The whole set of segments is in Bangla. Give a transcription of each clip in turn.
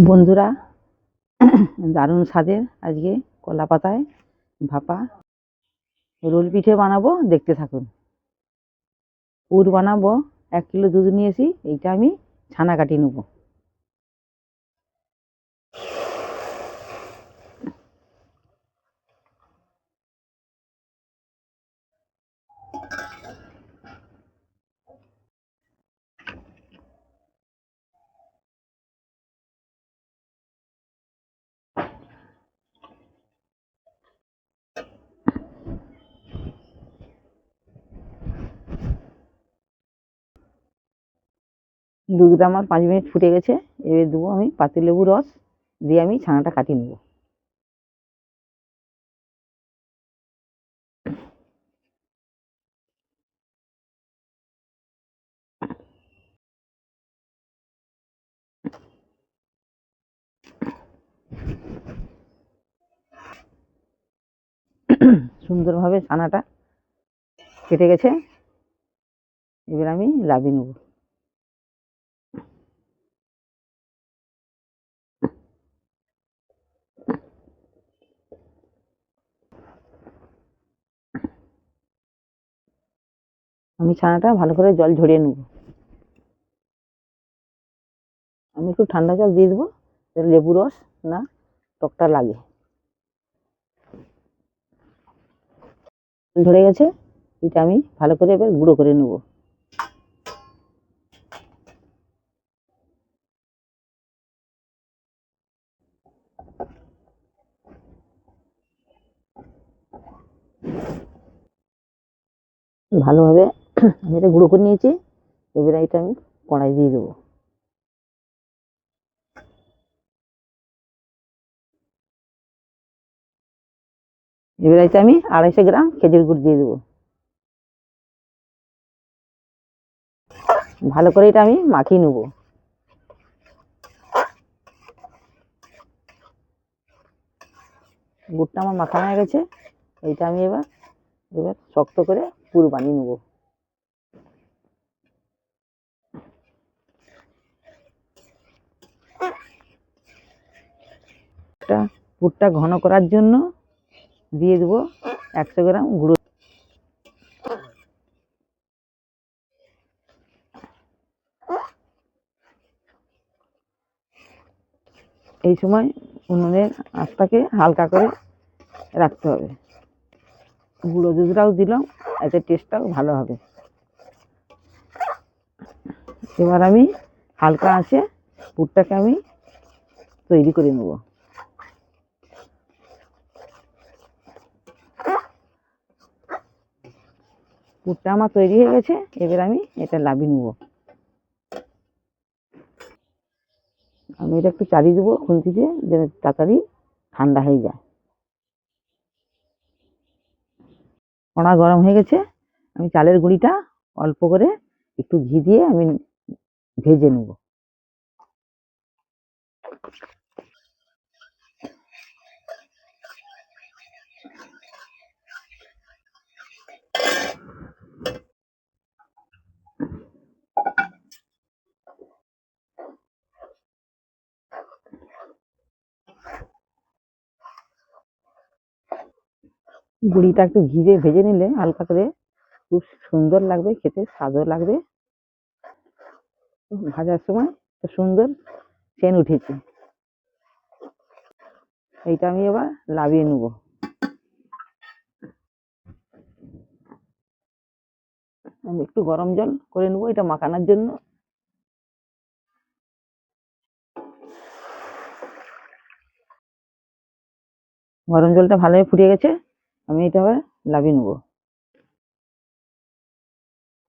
বন্ধুরা, দারুণ স্বাদের আজকে কলা পাতায় ভাপা রোল পিঠে বানাবো, দেখতে থাকুন। পুর বানাবো। 1 কিলো দুধ নিয়েছি, এইটা আমি ছানা কাটিয়ে নেবো। দুধটা আমার 5 মিনিট ফুটে গেছে। এবার দেবো আমি পাতিলেবু রস, দিয়ে আমি ছানাটা কাটিয়ে নেবো। সুন্দরভাবে ছানাটা কেটে গেছে, এবার আমি লাবিয়ে নেবো। আমি ছানাটা ভালো করে জল ঝরিয়ে নেবো। আমি একটু ঠান্ডা জল দিয়ে দেবো, লেবু রস না টকটা লাগে। ধরে গেছে, এটা আমি ভালো করে এবার গুঁড়ো করে নেবো। ভালোভাবে আমি এটা গুঁড়ো করে নিয়েছি। এবার এটা আমি কড়াই দিয়ে দেবো। এবার এতে আমি 250 গ্রাম খেজুর গুড় দিয়ে দেবো। ভালো করে এটা আমি মাখিয়ে নেবো। গুড়টা আমার মাখানো হয়ে গেছে। এইটা আমি এবার শক্ত করে পুর বানিয়ে নেবো। পুরটা ঘন করার জন্য দিয়ে দেবো 100 গ্রাম গুঁড়ো। এই সময় উনুনের আঁচটাকে হালকা করে রাখতে হবে। গুঁড়ো দুধটাও দিলাম, এতে টেস্টটাও ভালো হবে। এবার আমি হালকা আঁচে পুরটাকে আমি তৈরি করে নেব। পুরটা আমার তৈরি হয়ে গেছে, এবার আমি এটা লাবিয়ে নেব। আমি এটা একটু চালিয়ে দেবো খুন্তি দিয়ে, যেন তাড়াতাড়ি ঠান্ডা হয়ে যায়। কড়া গরম হয়ে গেছে, আমি চালের গুঁড়িটা অল্প করে একটু ঘি দিয়ে আমি ভেজে নেব। গুঁড়িটা একটু ঘি দিয়ে ভেজে নিলে হালকা করে খুব সুন্দর লাগবে, খেতে স্বাদও লাগবে। ভাজার সময় সুন্দর সেন্ট উঠেছে। এইটা আমি এবার লাবিয়ে নেব। আমি একটু গরম জল করে নেবো এটা মাখানোর জন্য। গরম জলটা ভালোভাবে ফুটিয়ে গেছে, আমি এটা আবার লাবিয়ে নেবো।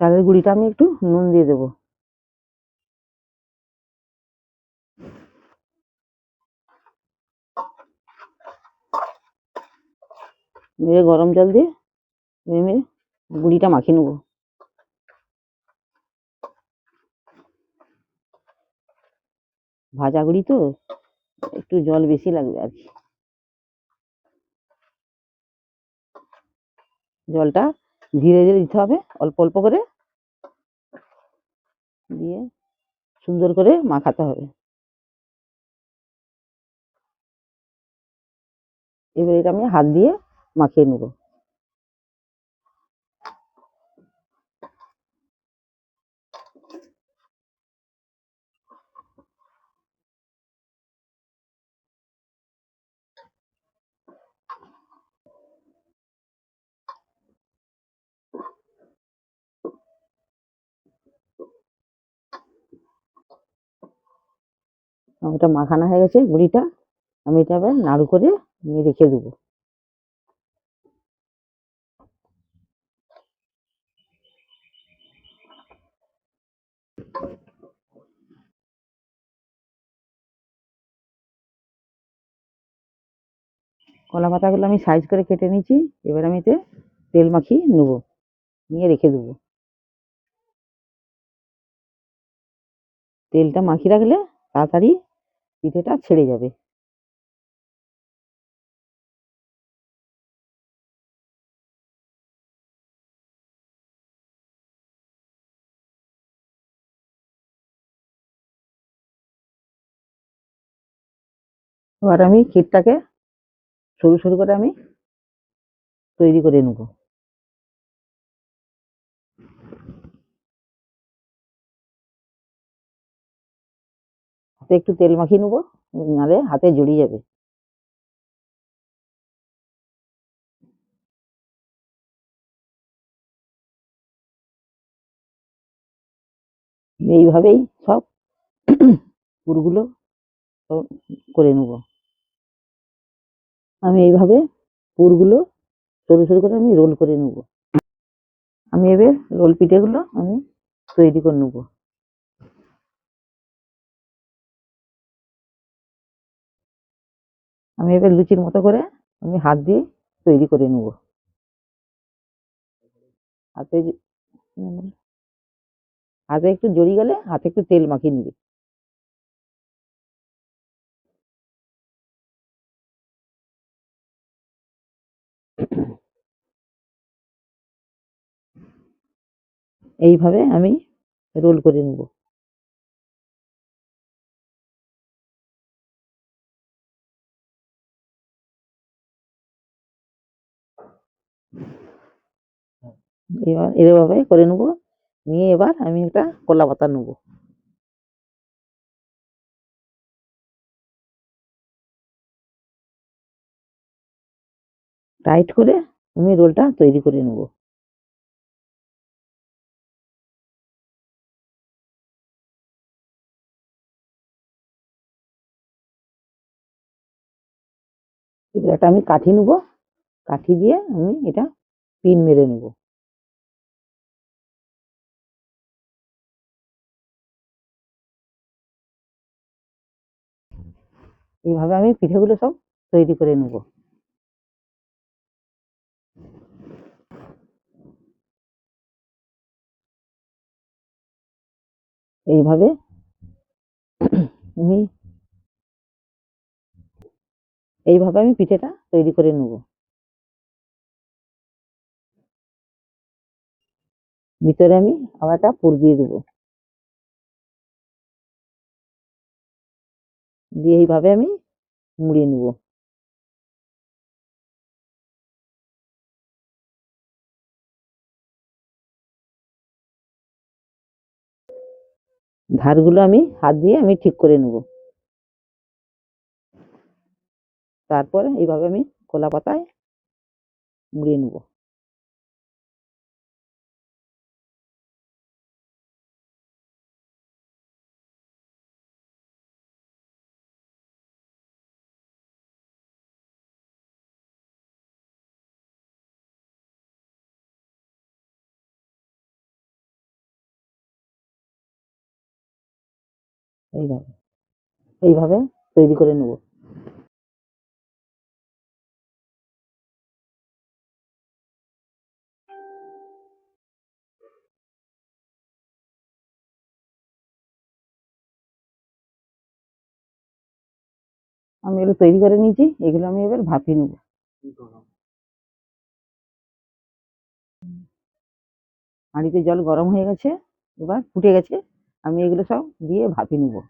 চালের গুঁড়িটা আমি একটু নুন দিয়ে দেবো। গরম জল দিয়ে আমি গুঁড়িটা মাখিয়ে নেবো। ভাজা গুঁড়ি তো একটু জল বেশি লাগবে আর কি। জলটা ধীরে ধীরে দিতে হবে, অল্প অল্প করে দিয়ে সুন্দর করে মাখাতে হবে। এবার এটা আমি হাত দিয়ে মাখিয়ে নেব। এটা মাখানো হয়ে গেছে গুঁড়িটা, আমি এটা এবার নাড়ু করে আমি রেখে দেবো। কলা পাতাগুলো আমি সাইজ করে কেটে নিয়েছি, এবার আমি এতে তেল মাখিয়ে নেবো, নিয়ে রেখে দেবো। তেলটা মাখিয়ে রাখলে তাড়াতাড়ি পিঠেটা ছেড়ে যাবে। এবার আমি ক্ষীরটাকে সরু সরু করে আমি তৈরি করে নেবো। হাতে একটু তেল মাখিয়ে নেবো, নাহলে হাতে জড়িয়ে যাবে। এইভাবেই সব পুরগুলো সব করে নেবো। আমি এইভাবে পুরগুলো সরু সরু করে আমি রোল করে নেবো। আমি এবার রোল পিঠেগুলো আমি তৈরি করে নেবো। আমি এবার লুচির মতো করে আমি হাত দিয়ে তৈরি করে নেবো। হাতে হাতে একটু জড়িয়ে গেলে হাতে একটু তেল মাখিয়ে নিবে। এইভাবে আমি রোল করে নেবো। এবার এভাবে করে নেবো, নিয়ে এবার আমি একটা কলা পাতা নেবো। টাইট করে আমি রোলটা তৈরি করে নেবো। এবার একটা আমি কাঠি নেবো, কাঠি দিয়ে আমি এটা পিন মেরে নেবো। এইভাবে আমি পিঠেগুলো সব তৈরি করে নেবো। এইভাবে আমি এইভাবে আমি পিঠেটা তৈরি করে নেবো। ভিতরে আমি আবার একটা পুর দিয়ে দেবো, দিয়ে এইভাবে আমি মুড়িয়ে নেবো। ধারগুলো আমি হাত দিয়ে আমি ঠিক করে নেবো। তারপরে এইভাবে আমি কলা পাতায় মুড়িয়ে নেবো। এইভাবে এইভাবে তৈরি করে নেবো। আমি এগুলো তৈরি করে নিয়েছি, এগুলো আমি এবার ভাপিয়ে নেবো। হাঁড়িতে জল গরম হয়ে গেছে, এবার ফুটে গেছে, আমি এগুলো সব দিয়ে ভাপিয়ে নেবো।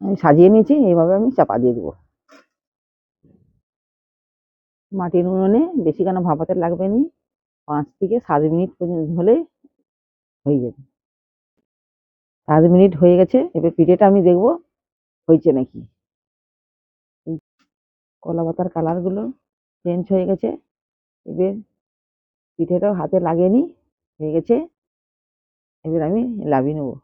আমি সাজিয়ে নিয়েছি, এইভাবে আমি চাপা দিয়ে দেবো। মাটির উনুনে বেশিক্ষণ ভাপাতে লাগবে না, 5 থেকে 7 মিনিট পর্যন্ত হলেই হয়ে যাবে। 7 মিনিট হয়ে গেছে, এবার পিঠেটা আমি দেখবো হয়েছে নাকি। এই কলা পাতার কালারগুলো চেঞ্জ হয়ে গেছে, এবার পিঠেটাও হাতে লাগিয়ে নিই, হয়ে গেছে। এবার আমি লাভিয়ে নেবো।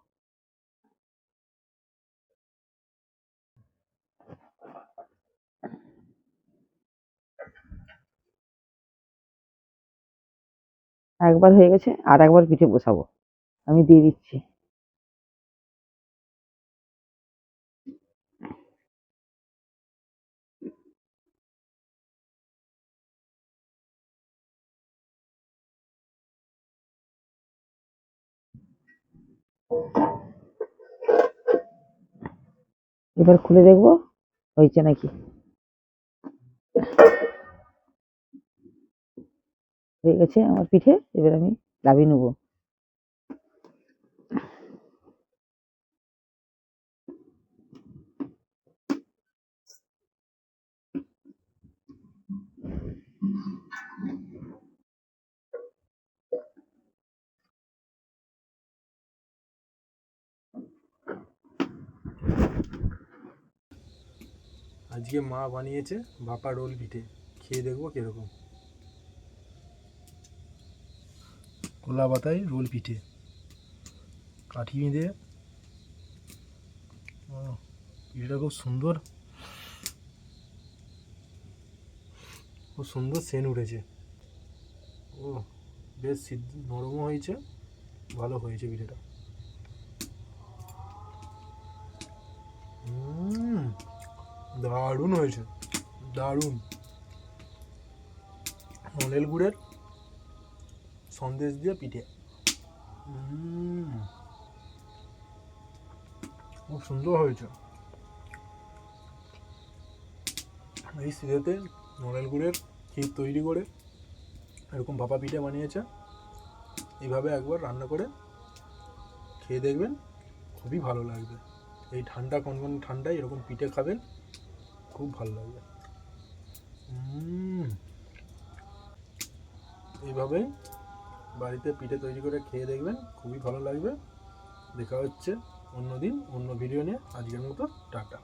একবার হয়ে গেছে, আর একবার পিঠে বসাবো, আমি দিয়ে দিচ্ছি। এবার খুলে দেখবো হয়েছে নাকি। হয়ে গেছে আমার পিঠে, এবার আমি লাভিয়ে নেবো। আজকে মা বানিয়েছে ভাপা রোল পিঠে, খেয়ে দেখবো কিরকম। কলা পাতায় রোল পিঠে কাঠি বেঁধে, পিঠেটা খুব সুন্দর, খুব সুন্দর সেন্ট উঠেছে। ও বেশ নরমও হয়েছে, ভালো হয়েছে পিঠেটা। দারুণ হয়েছে, দারুণ। নলেল গুড়ের সন্দেশ দিয়ে পিঠে, খুব সুন্দর হয়েছে। এই শীতেতে নলেল গুড়ের ক্ষীর তৈরি করে এরকম ভাপা পিঠে বানিয়েছে। এইভাবে একবার রান্না করে খেয়ে দেখবেন, খুবই ভালো লাগবে। এই ঠান্ডা কনকনে ঠান্ডায় এরকম পিঠে খাবেন, খুব ভালো লাগবে। এইভাবে বাড়িতে পিঠে তৈরি করে খেয়ে দেখবেন, খুবই ভালো লাগবে। দেখা হচ্ছে অন্য দিন অন্য ভিডিও নিয়ে। আজকের মতো টাটা।